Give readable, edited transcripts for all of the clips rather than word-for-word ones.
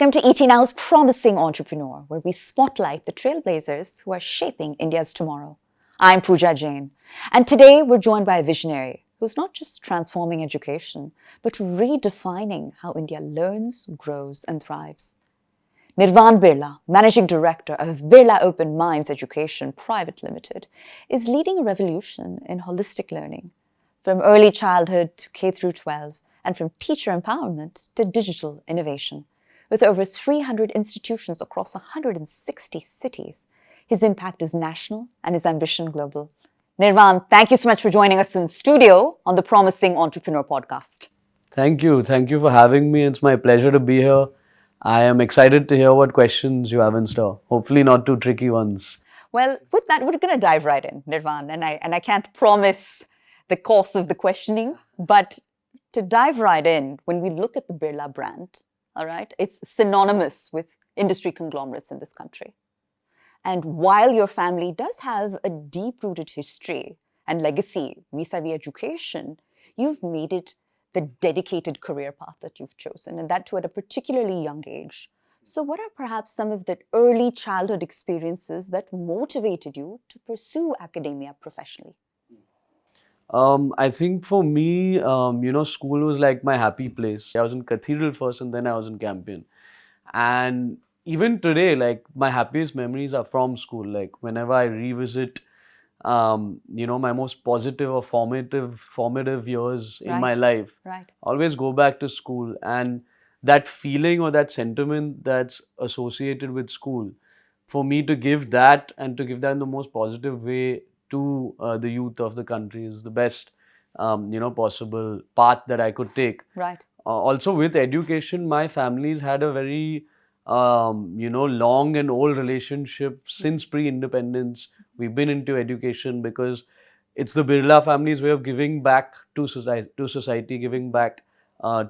Welcome to ET Now's Promising Entrepreneur, where we spotlight the trailblazers who are shaping India's tomorrow. I'm Pooja Jain, and today we're joined by a visionary who's not just transforming education, but redefining how India learns, grows, and thrives. Nirvan Birla, Managing Director of Birla Open Minds Education Private Limited, is leading a revolution in holistic learning, from early childhood to K through 12, and from teacher empowerment to digital innovation. With over 300 institutions across 160 cities, his impact is national and his ambition global. Nirvan, thank you so much for joining us in studio on the Promising Entrepreneur podcast. Thank you. Thank you for having me. It's my pleasure to be here. I am excited to hear what questions you have in store. Hopefully not too tricky ones. Well, with that, we're going to dive right in, Nirvan, and I can't promise the course of the questioning, but to dive right in, when we look at the Birla brand, all right, it's synonymous with industry conglomerates in this country. And while your family does have a deep-rooted history and legacy vis-a-vis education, you've made it the dedicated career path that you've chosen, and that too at a particularly young age. So what are perhaps some of the early childhood experiences that motivated you to pursue academia professionally? I think for me, school was like my happy place. I was in Cathedral first and then I was in Campion. And even today, like my happiest memories are from school. Like whenever I revisit, my most positive or formative years in my life, always go back to school. And that feeling or that sentiment that's associated with school, for me to give that and to give that in the most positive way to the youth of the country is the best, possible path that I could take. Right. Also with education, my family's had a very, long and old relationship since pre-independence. We've been into education because it's the Birla family's way of giving back to society, giving back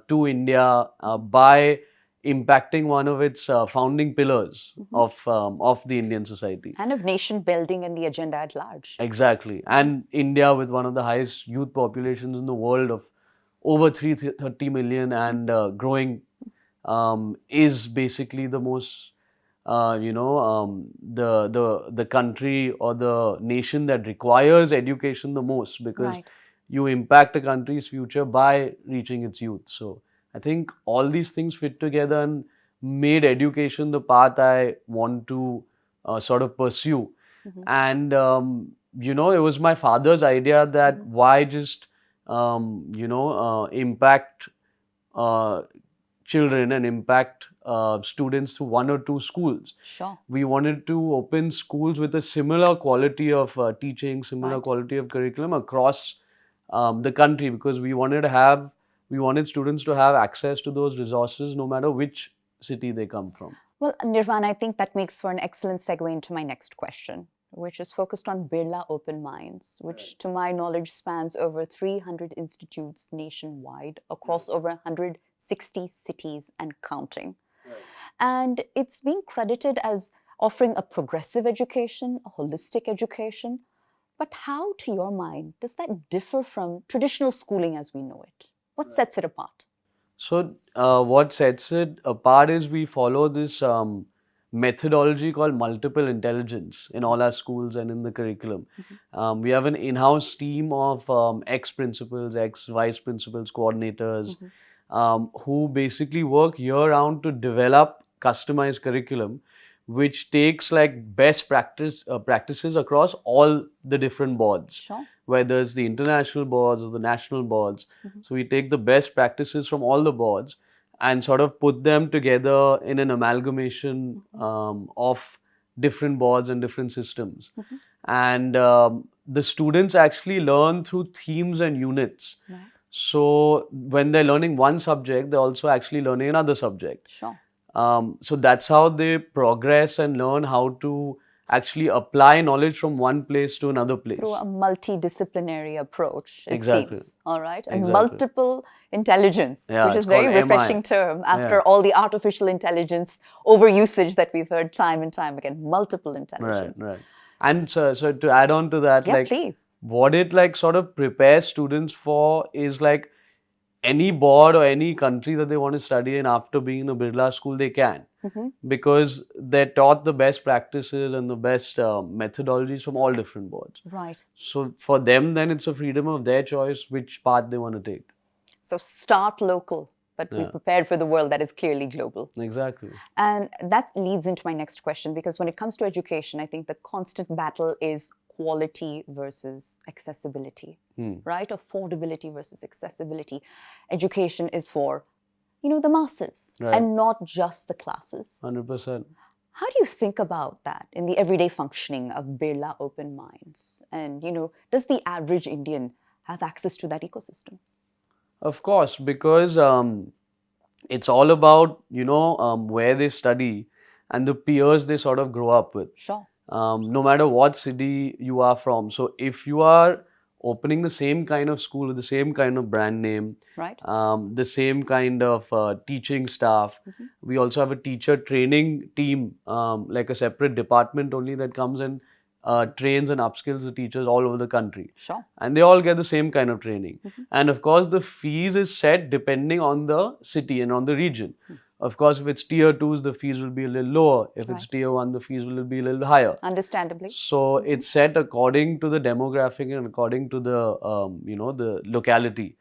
to India by impacting one of its founding pillars of the Indian society. And of nation building and the agenda at large. Exactly. And India with one of the highest youth populations in the world of over 330 million and growing is basically the most, the country or the nation that requires education the most because you impact a country's future by reaching its youth. So I think all these things fit together and made education the path I want to sort of pursue. And, it was my father's idea that why just, impact children and impact students through one or two schools. Sure. We wanted to open schools with a similar quality of teaching, similar quality of curriculum across the country because we wanted students to have access to those resources no matter which city they come from. Well, Nirvan, I think that makes for an excellent segue into my next question, which is focused on Birla Open Minds, which to my knowledge spans over 300 institutes nationwide across over 160 cities and counting. And it's being credited as offering a progressive education, a holistic education. But how, to your mind, does that differ from traditional schooling as we know it? What sets it apart? So what sets it apart is we follow this methodology called multiple intelligence in all our schools and in the curriculum. We have an in-house team of ex-principals, ex-vice principals, coordinators who basically work year-round to develop customized curriculum which takes like best practices across all the different boards, whether it's the international boards or the national boards. So we take the best practices from all the boards and sort of put them together in an amalgamation of different boards and different systems. And the students actually learn through themes and units. So when they're learning one subject, they're also actually learning another subject. So that's how they progress and learn how to actually apply knowledge from one place to another place. Through a multidisciplinary approach, it seems. All right. And Exactly. multiple intelligence, which is a very refreshing MI. term after all the artificial intelligence overusage that we've heard time and time again. Multiple intelligence. Right. And so to add on to that, please. What it like sort of prepares students for is like any board or any country that they want to study in after being in a Birla school, they can. Because they're taught the best practices and the best methodologies from all different boards. Right. So for them, then it's a freedom of their choice which path they want to take. So start local, but be prepared for the world that is clearly global. Exactly. And that leads into my next question, because when it comes to education, I think the constant battle is quality versus accessibility, right? Affordability versus accessibility. Education is for, the masses, Right. and not just the classes. 100%. How do you think about that in the everyday functioning of Birla Open Minds? And, does the average Indian have access to that ecosystem? Of course, because it's all about, where they study and the peers they sort of grow up with. Sure. No matter what city you are from. So if you are opening the same kind of school with the same kind of brand name, Right. the same kind of teaching staff, we also have a teacher training team, like a separate department only that comes and trains and upskills the teachers all over the country. Sure. And they all get the same kind of training. And of course, the fees is set depending on the city and on the region. Of course, if it's tier 2s, the fees will be a little lower. If it's tier 1, the fees will be a little higher. Understandably. So it's set according to the demographic and according to the, the locality.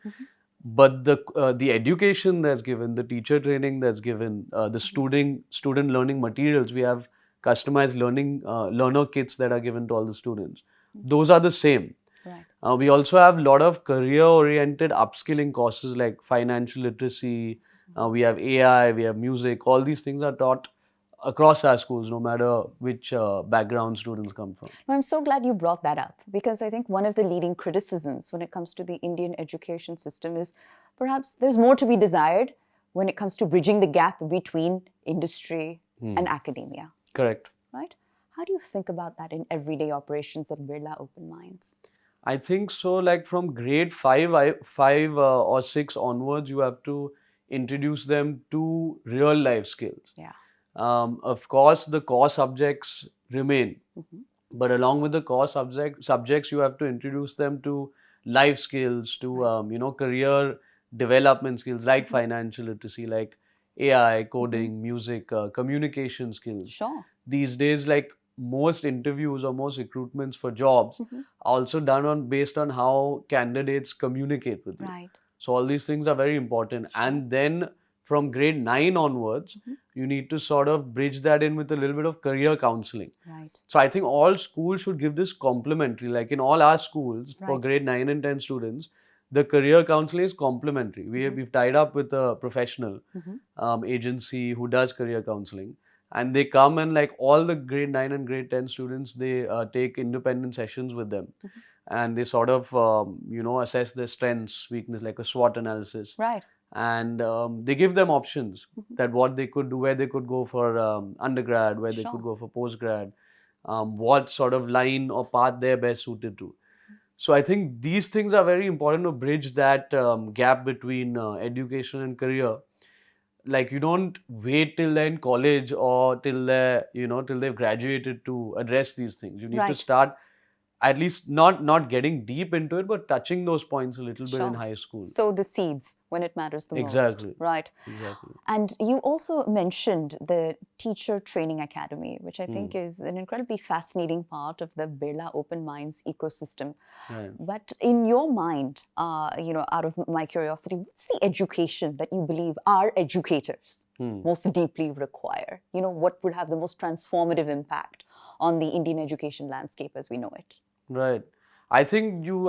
But the education that's given, the teacher training that's given, the student learning materials, we have customized learner kits that are given to all the students. Those are the same. Right. We also have a lot of career-oriented upskilling courses like financial literacy. We have AI, we have music. All these things are taught across our schools, no matter which background students come from. No, I'm so glad you brought that up, because I think one of the leading criticisms when it comes to the Indian education system is perhaps there's more to be desired when it comes to bridging the gap between industry and academia. Correct. Right? How do you think about that in everyday operations at Birla Open Minds? I think so, like from grade 5 or 6 onwards, you have to introduce them to real life skills. Yeah. Of course, the core subjects remain, but along with the core subjects, you have to introduce them to life skills, to career development skills like financial literacy, like AI, coding, music, communication skills. Sure. These days, like most interviews or most recruitments for jobs are also done based on how candidates communicate with you. Right. So all these things are very important. Sure. And then from grade 9 onwards, you need to sort of bridge that in with a little bit of career counseling. Right. So I think all schools should give this complementary. Like in all our schools, for Right. grade 9 and 10 students, the career counseling is complementary. We've tied up with a professional agency who does career counseling. And they come and like all the grade 9 and grade 10 students, they take independent sessions with them. And they sort of, assess their strengths, weakness, like a SWOT analysis. Right. And they give them options that what they could do, where they could go for undergrad, where they Sure. could go for postgrad, what sort of line or path they're best suited to. So I think these things are very important to bridge that gap between education and career. Like you don't wait till they're in college or till they've graduated to address these things. You need to Right. start at least not getting deep into it, but touching those points a little bit in Sure. high school. Sow the seeds when it matters the most. Exactly. Right. Exactly. And you also mentioned the Teacher Training Academy, which I think is an incredibly fascinating part of the Birla Open Minds ecosystem. Right. But in your mind, out of my curiosity, what's the education that you believe our educators most deeply require? What would have the most transformative impact on the Indian education landscape as we know it? Right. I think you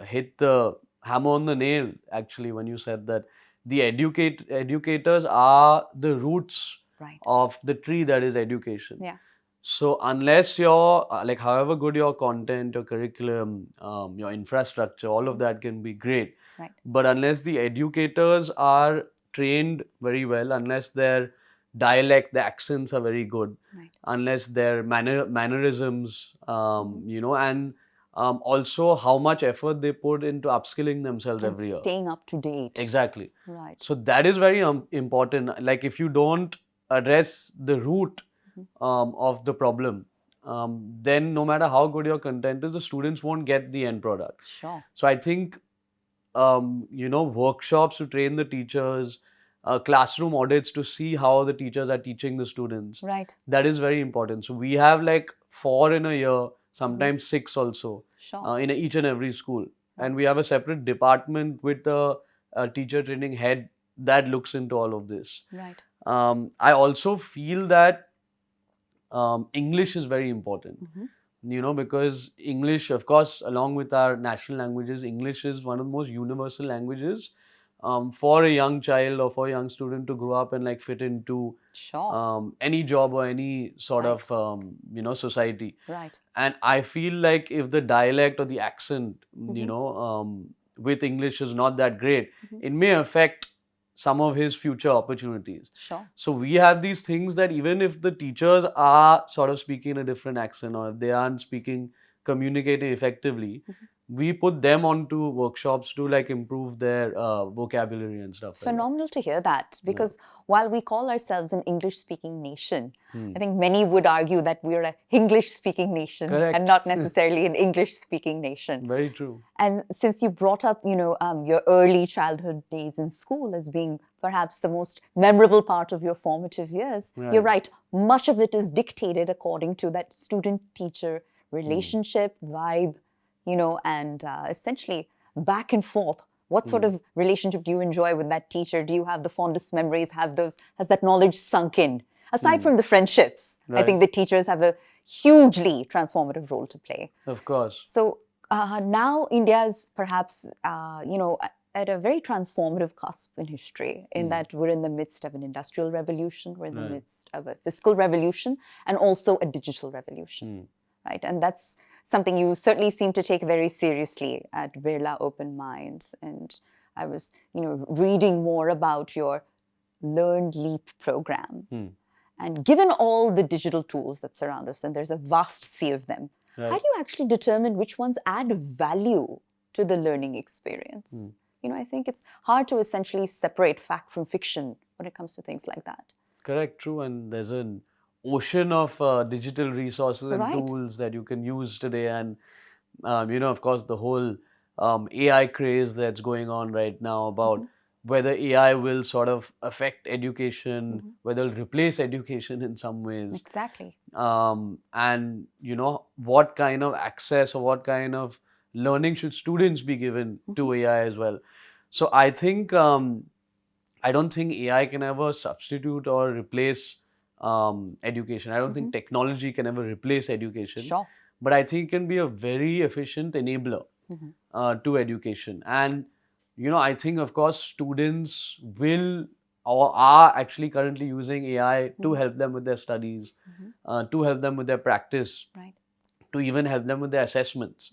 hit the hammer on the nail actually when you said that the educators are the roots Right. of the tree that is education. Yeah. So unless you're like however good your content, your curriculum, your infrastructure, all of that can be great. Right. But unless the educators are trained very well, unless their dialect, the accents are very good, Right. unless their mannerisms, and also how much effort they put into upskilling themselves And every year. staying up to date. Exactly. Right. So that is very important. Like if you don't address the root of the problem, then no matter how good your content is, the students won't get the end product. Sure. So I think workshops to train the teachers, classroom audits to see how the teachers are teaching the students. Right. That is very important. So we have like 4 in a year, sometimes 6 also, Sure. in each and every school. And we Right. have a separate department with a teacher training head that looks into all of this. Right. I also feel that English is very important, because English, of course, along with our national languages, English is one of the most universal languages for a young child or for a young student to grow up and like fit into Sure. any job or any sort Right. of, society. Right. And I feel like if the dialect or the accent, Mm-hmm. with English is not that great, it may affect some of his future opportunities. Sure. So we have these things that even if the teachers are sort of speaking a different accent or if they aren't speaking, communicating effectively, we put them onto workshops to like improve their vocabulary and stuff like that. Phenomenal to hear that, because while we call ourselves an English-speaking nation, Hmm. I think many would argue that we're an English-speaking nation Correct. and not necessarily an English-speaking nation. Very true. And since you brought up, your early childhood days in school as being perhaps the most memorable part of your formative years, you're right. Much of it is dictated according to that student-teacher relationship, vibe, and essentially back and forth. What sort of relationship do you enjoy with that teacher? Do you have the fondest memories? Has that knowledge sunk in? Aside from the friendships, I think the teachers have a hugely transformative role to play. Of course. So now India is perhaps, at a very transformative cusp in history, in that we're in the midst of an industrial revolution, we're in the midst of a fiscal revolution, and also a digital revolution, right? And that's something you certainly seem to take very seriously at Birla Open Minds. And I was, reading more about your Learn Leap program. And given all the digital tools that surround us, and there's a vast sea of them, how do you actually determine which ones add value to the learning experience? I think it's hard to essentially separate fact from fiction when it comes to things like that. Correct, true. And there's an ocean of digital resources and tools that you can use today. And, of course, the whole AI craze that's going on right now about whether AI will sort of affect education, whether it'll replace education in some ways. Exactly. And, what kind of access or what kind of learning should students be given to AI as well. So I think, I don't think AI can ever substitute or replace education. I don't think technology can ever replace education. Sure. But I think it can be a very efficient enabler to education. And, I think, of course, students will or are actually currently using AI to help them with their studies, to help them with their practice, to even help them with their assessments.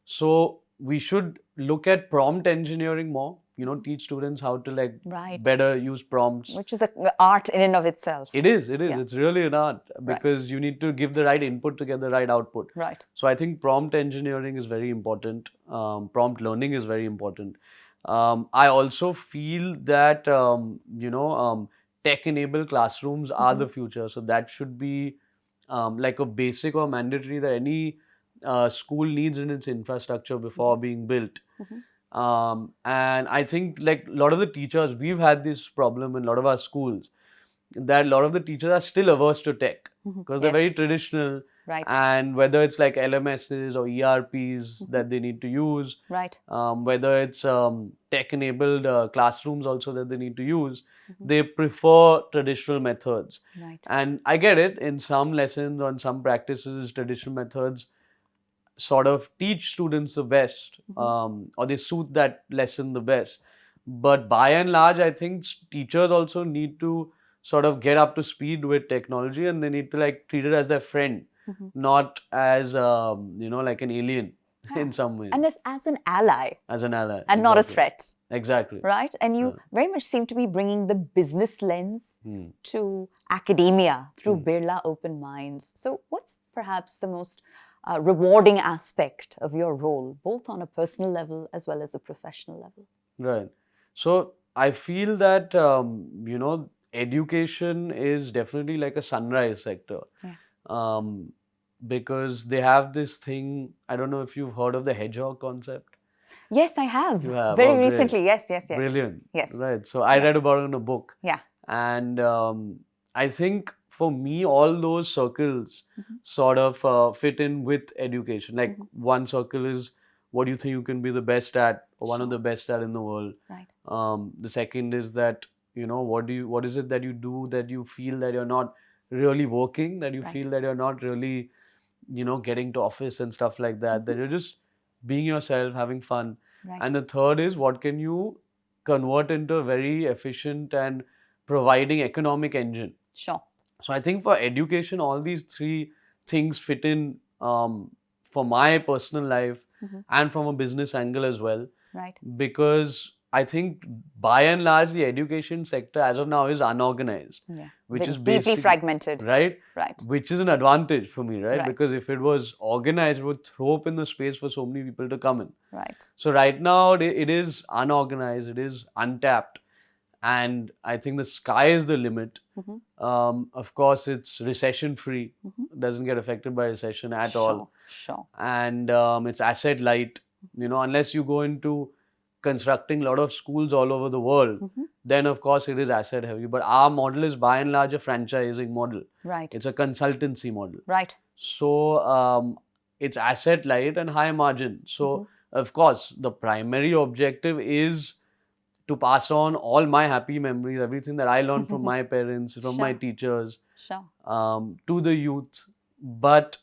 So we should look at prompt engineering more, teach students how to better use prompts. Which is an art in and of itself. It is. Yeah. It's really an art because you need to give the right input to get the right output. Right. So I think prompt engineering is very important. Prompt learning is very important. I also feel that, tech-enabled classrooms are the future. So that should be like a basic or mandatory that any school needs in its infrastructure before being built. And I think like a lot of the teachers, we've had this problem in a lot of our schools that a lot of the teachers are still averse to tech because they're very traditional. Right. And whether it's like LMSs or ERPs that they need to use, whether it's tech-enabled classrooms also that they need to use, they prefer traditional methods. Right. And I get it, in some lessons or in some practices, traditional methods sort of teach students the best, or they suit that lesson the best. But by and large, I think teachers also need to sort of get up to speed with technology, and they need to like treat it as their friend, not as like an alien in some ways. And as an ally. As an ally. And not a threat. Exactly. Right? And you very much seem to be bringing the business lens to academia through Birla Open Minds. So what's perhaps the most rewarding aspect of your role, both on a personal level as well as a professional level? Right. So I feel that, education is definitely like a sunrise sector. Because they have this thing, I don't know if you've heard of the hedgehog concept. Yes, I have. You have? Very Oh, great. recently. Yes, yes, yes. Brilliant. Yes. Right. So I read about it in a book. Yeah. And I think for me, all those circles Mm-hmm. sort of fit in with education. Like Mm-hmm. one circle is what you think you can be the best at, or one of Sure. the best at in the world. Right. The second is that, what is it that you do that you feel that you're not really working, that you Right. feel that you're not really, getting to office and stuff like that, that you're just being yourself, having fun. Right. And the third is what can you convert into a very efficient and providing economic engine. Sure. So I think for education, all these three things fit in for my personal life Mm-hmm. and from a business angle as well. Right. Because I think by and large, the education sector as of now is unorganized, Yeah. which is deeply basically fragmented. right? Right. Which is an advantage for me, right? Right. Because if it was organized, it would throw open the space for so many people to come in. Right. So right now, it is unorganized, it is untapped. And I think the sky is the limit. Mm-hmm. Of course, it's recession free, Mm-hmm. doesn't get affected by recession at Sure. all. Sure. And it's asset light. Unless you go into constructing a lot of schools all over the world, Mm-hmm. then of course it is asset heavy. But our model is by and large a franchising model. Right. It's a consultancy model. Right. So it's asset light and high margin. So of course the primary objective is to pass on all my happy memories, everything that I learned from my parents, from my Sure. teachers, Sure. to the youth. But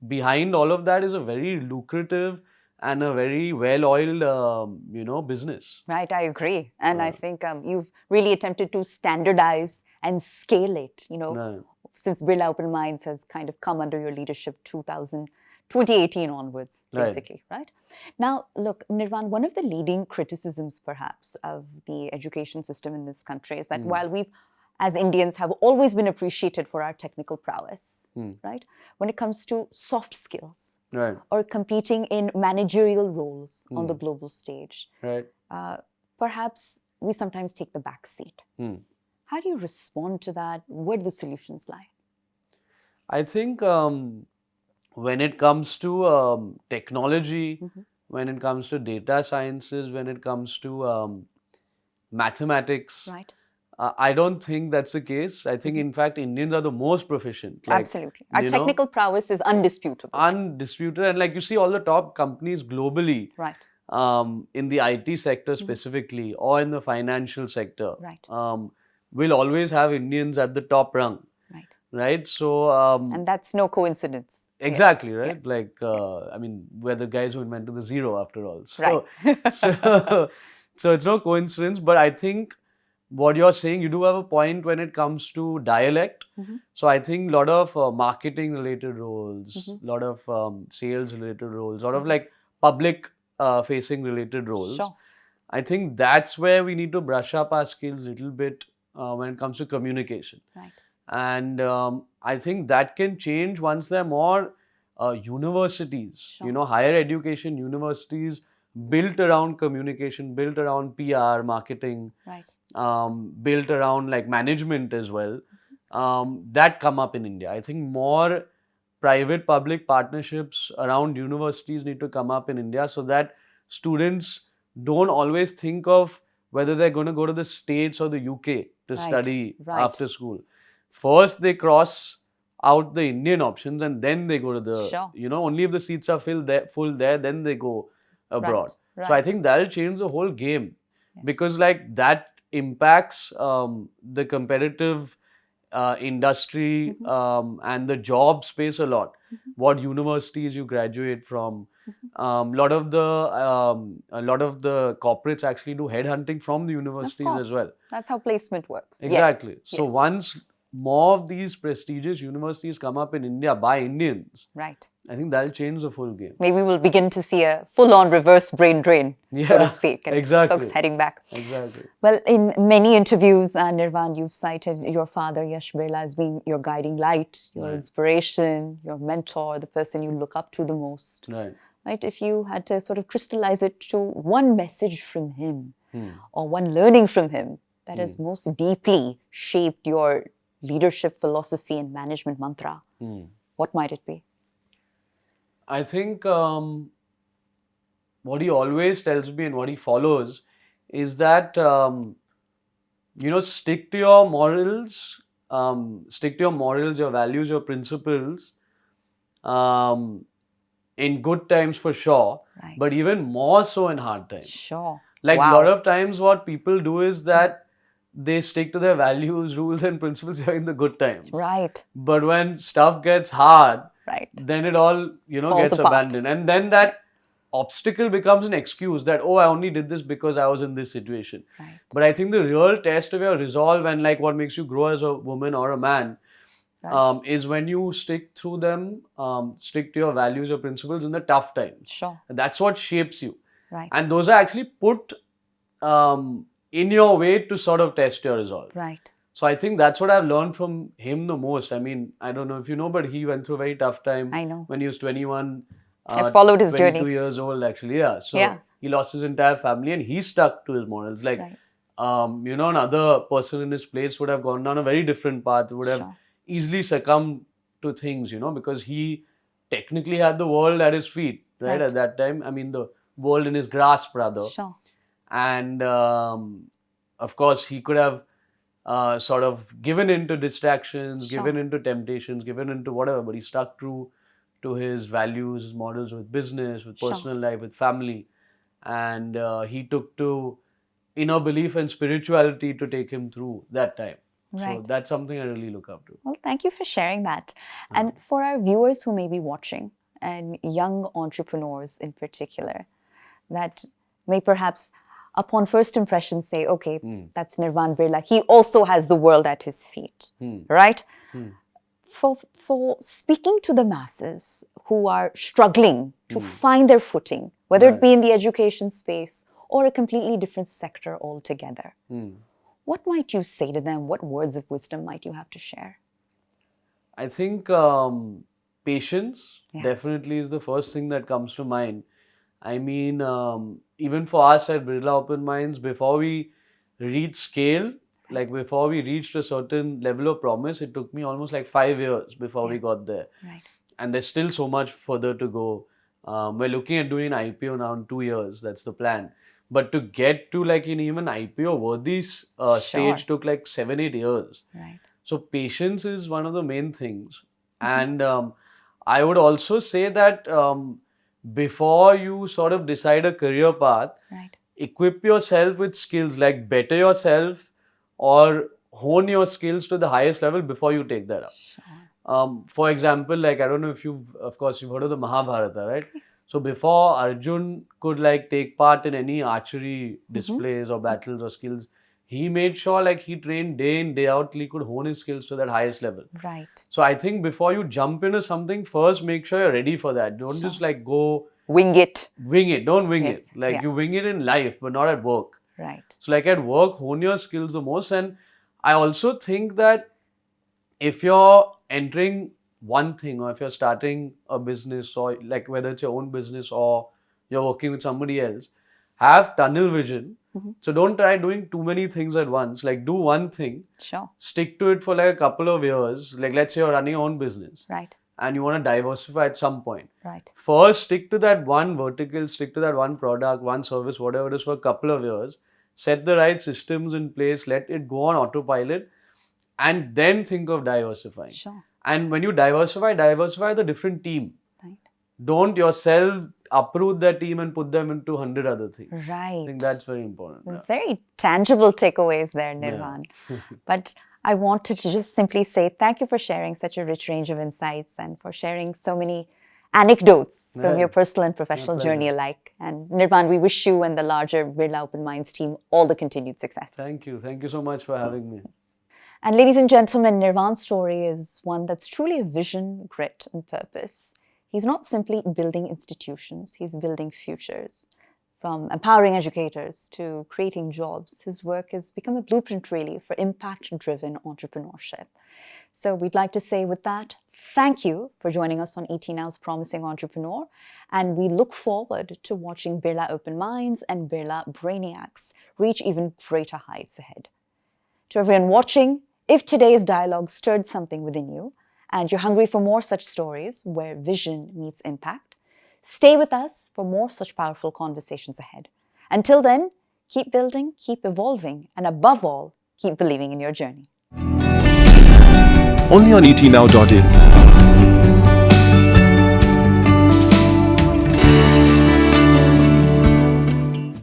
behind all of that is a very lucrative and a very well-oiled, business. Right, I agree. And I Yeah. think you've really attempted to standardize and scale it, Right. since Birla Open Minds has kind of come under your leadership 2018 onwards, Right. basically, right? Now, look, Nirvan, one of the leading criticisms, perhaps, of the education system in this country is that while we've, as Indians, have always been appreciated for our technical prowess, right? When it comes to soft skills Right. or competing in managerial roles on the global stage, Right. perhaps we sometimes take the back seat. How do you respond to that? Where do the solutions lie? I think when it comes to technology, when it comes to data sciences, when it comes to mathematics, Right. I don't think that's the case. I think, in fact, Indians are the most proficient. Absolutely. Our technical prowess is undisputable. Undisputed. And like you see all the top companies globally, Right. in the IT sector specifically, or in the financial sector, Right. will always have Indians at the top rung. Right. Right? So, And that's no coincidence. exactly, Yes. right? Yes. Like, I mean, we're the guys who invented the zero after all. So, Right. so it's no coincidence. But I think what you're saying, you do have a point when it comes to dialect. So I think a lot of marketing related roles, a lot of sales related roles, a lot of like public facing related roles. Sure. I think that's where we need to brush up our skills a little bit when it comes to communication. Right. And I think that can change once there are more universities, Sure. higher education universities built around communication, built around PR, marketing, Right. built around like management as well, that come up in India. I think more private-public partnerships around universities need to come up in India so that students don't always think of whether they're going to go to the States or the UK to Right, study right. after school. First, they cross out the Indian options and then they go to the, Sure. only if the seats are full there, then they go abroad. Right, So I right. think that'll change the whole game. Yes. Because like that impacts the competitive industry and the job space a lot. What universities you graduate from. A lot of the corporates actually do headhunting from the Of universities course. as well. That's how placement works. Exactly. Yes. So yes. once more of these prestigious universities come up in India by Indians, Right. I think that'll change the full game. Maybe we'll begin to see a full-on reverse brain drain, so Yeah, to speak, and exactly. folks heading back. Exactly. Well, in many interviews, Nirvan, you've cited your father, Yash Birla, as being your guiding light, your Right. inspiration, your mentor, the person you look up to the most. Right. Right? If you had to sort of crystallize it to one message from him or one learning from him that has most deeply shaped your leadership philosophy and management mantra, what might it be? I think what he always tells me and what he follows is that, stick to your morals, your values, your principles, um, in good times for sure, Right. but even more so in hard times. Sure. Like a Wow. lot of times what people do is that they stick to their values, rules and principles during the good times. Right. But when stuff gets hard, Right. then it all, Falls gets apart. abandoned. And then that obstacle becomes an excuse that, oh, I only did this because I was in this situation. Right. But I think the real test of your resolve and like what makes you grow as a woman or a man Right. is when you stick through them, stick to your values or principles in the tough times. Sure. And that's what shapes you. Right. And those are actually put in your way to sort of test your resolve. Right. So I think that's what I've learned from him the most. I mean, I don't know if you know, but he went through a very tough time. I know. When he was 21. I followed his 22 journey. years old, actually. Yeah. So Yeah. he lost his entire family and he stuck to his morals. Like, Right. Another person in his place would have gone down a very different path, would have Sure. easily succumbed to things, because he technically had the world at his feet, right? Right. At that time. I mean, the world in his grasp, rather. Sure. And of course, he could have sort of given into distractions, Sure. given into temptations, given into whatever, but he stuck true to his values, his models with business, with Sure. personal life, with family. And he took to inner belief and spirituality to take him through that time. So Right. that's something I really look up to. Well, thank you for sharing that. And for our viewers who may be watching, and young entrepreneurs in particular, that may perhaps upon first impression say, okay, that's Nirvan Birla. He also has the world at his feet, right? For speaking to the masses who are struggling to find their footing, whether it be in the education space or a completely different sector altogether, what might you say to them? What words of wisdom might you have to share? I think patience definitely is the first thing that comes to mind. I mean, even for us at Birla Open Minds, before we reached scale, like before we reached a certain level of promise, it took me almost like 5 years before we got there. Right. And there's still so much further to go. We're looking at doing an IPO now in 2 years. That's the plan. But to get to like an even IPO worthy stage took like 7-8 years. Right. So patience is one of the main things. And I would also say that before you sort of decide a career path, Right. equip yourself with skills, like better yourself or hone your skills to the highest level before you take that up. Sure. For example, like, I don't know if you've heard of the Mahabharata, right? Yes. So before Arjun could like take part in any archery displays or battles or skills, he made sure like he trained day in, day out till he could hone his skills to that highest level. Right. So I think before you jump into something, first make sure you're ready for that. Don't just like go Wing it. wing it. Don't wing Yes. it. Like you wing it in life, but not at work. Right. So like at work, hone your skills the most. And I also think that if you're entering one thing or if you're starting a business or like whether it's your own business or you're working with somebody else, have tunnel vision. So don't try doing too many things at once. Like do one thing, Sure. stick to it for like a couple of years. Like let's say you're running your own business Right. and you want to diversify at some point. Right. First, stick to that one vertical, stick to that one product, one service, whatever it is for a couple of years. Set the right systems in place, let it go on autopilot, and then think of diversifying. Sure. And when you diversify the different team. Right. Don't yourself uproot that team and put them into 100 other things. Right. I think that's very important. Yeah. Very tangible takeaways there, Nirvan. But I wanted to just simply say thank you for sharing such a rich range of insights and for sharing so many anecdotes from your personal and professional journey alike. And Nirvan, we wish you and the larger Birla Open Minds team all the continued success. Thank you. Thank you so much for having me. And ladies and gentlemen, Nirvan's story is one that's truly a vision, grit, and purpose. He's not simply building institutions, he's building futures. From empowering educators to creating jobs, his work has become a blueprint really for impact-driven entrepreneurship. So we'd like to say with that, thank you for joining us on ET Now's Promising Entrepreneur. And we look forward to watching Birla Open Minds and Birla Brainiacs reach even greater heights ahead. To everyone watching, if today's dialogue stirred something within you and you're hungry for more such stories where vision meets impact, Stay with us for more such powerful conversations ahead. Until then, keep building, keep evolving, and above all, keep believing in your journey. Only on etnow.in.